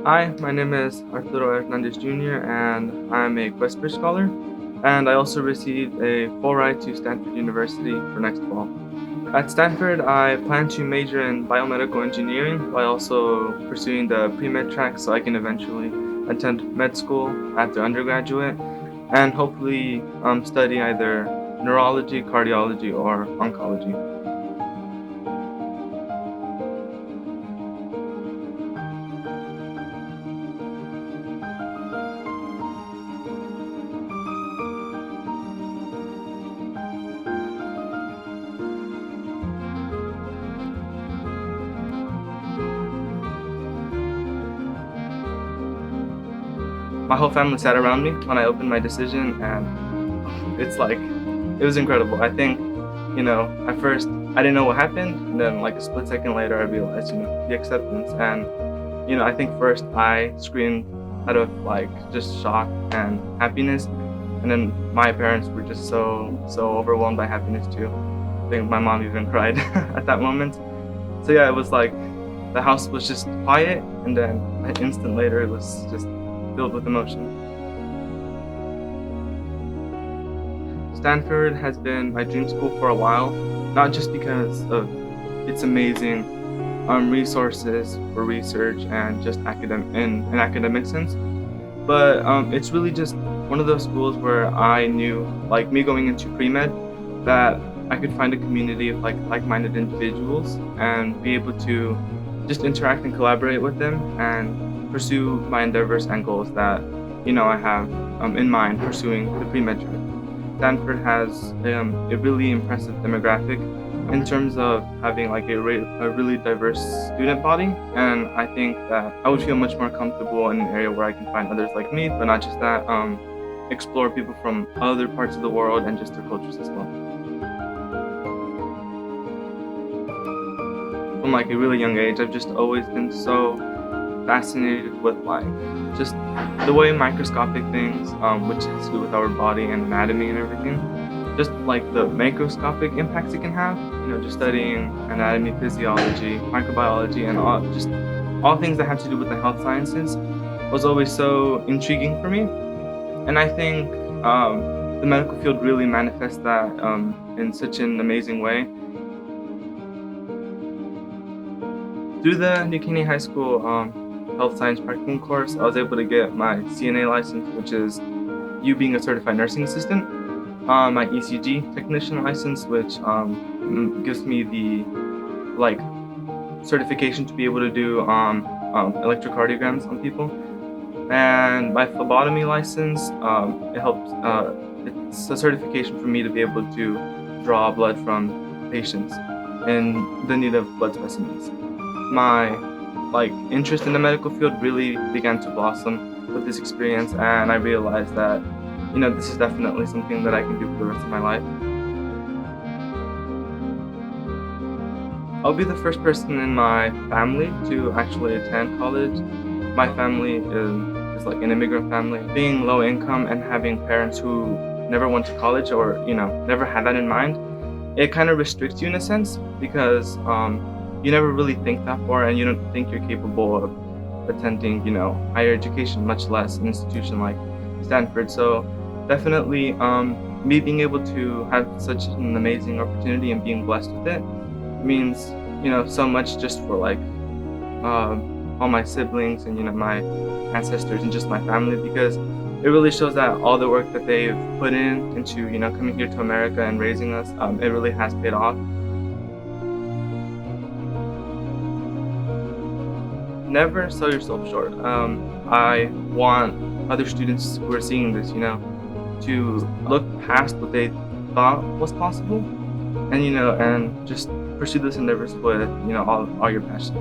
Hi, my name is Arturo Hernandez Jr. and I'm a Questbridge scholar, and I also received a full ride to Stanford University for next fall. At Stanford, I plan to major in biomedical engineering while also pursuing the pre-med track so I can eventually attend med school after undergraduate and hopefully study either neurology, cardiology, or oncology. My whole family sat around me when I opened my decision, and it was incredible. I think, at first I didn't know what happened, and then like a split second later I realized, the acceptance. And, I think first I screamed out of like just shock and happiness, and then my parents were just so overwhelmed by happiness too. I think my mom even cried at that moment. So yeah, it was like the house was just quiet, and then an instant later it was just filled with emotion. Stanford has been my dream school for a while, not just because of its amazing resources for research and just in an academic sense, but it's really just one of those schools where I knew, like me going into pre-med, that I could find a community of like-minded individuals and be able to just interact and collaborate with them and pursue my endeavors and goals that I have in mind pursuing the pre-med track. Stanford has a really impressive demographic in terms of having like a really diverse student body, and I think that I would feel much more comfortable in an area where I can find others like me, but not just that, explore people from other parts of the world and just their cultures as well. From like a really young age, I've just always been so fascinated with like just the way microscopic things, which has to do with our body and anatomy and everything, just like the macroscopic impacts it can have. Just studying anatomy, physiology, microbiology, and all things that have to do with the health sciences was always so intriguing for me. And I think the medical field really manifests that in such an amazing way. Through the New Caney High School health science practicum course, I was able to get my CNA license, which is you being a certified nursing assistant, my ECG technician license, which gives me the certification to be able to do electrocardiograms on people, and my phlebotomy license. It helps. It's a certification for me to be able to draw blood from patients in the need of blood specimens. My interest in the medical field really began to blossom with this experience, and I realized that this is definitely something that I can do for the rest of my life. I'll be the first person in my family to actually attend college. My family is like an immigrant family. Being low income and having parents who never went to college or never had that in mind, it kind of restricts you in a sense, because you never really think that far, and you don't think you're capable of attending, higher education, much less an institution like Stanford. So definitely, me being able to have such an amazing opportunity and being blessed with it means, so much just for all my siblings and, my ancestors and just my family, because it really shows that all the work that they've put into, coming here to America and raising us, it really has paid off. Never sell yourself short. I want other students who are seeing this, to look past what they thought was possible, and and just pursue this endeavors with all your passion.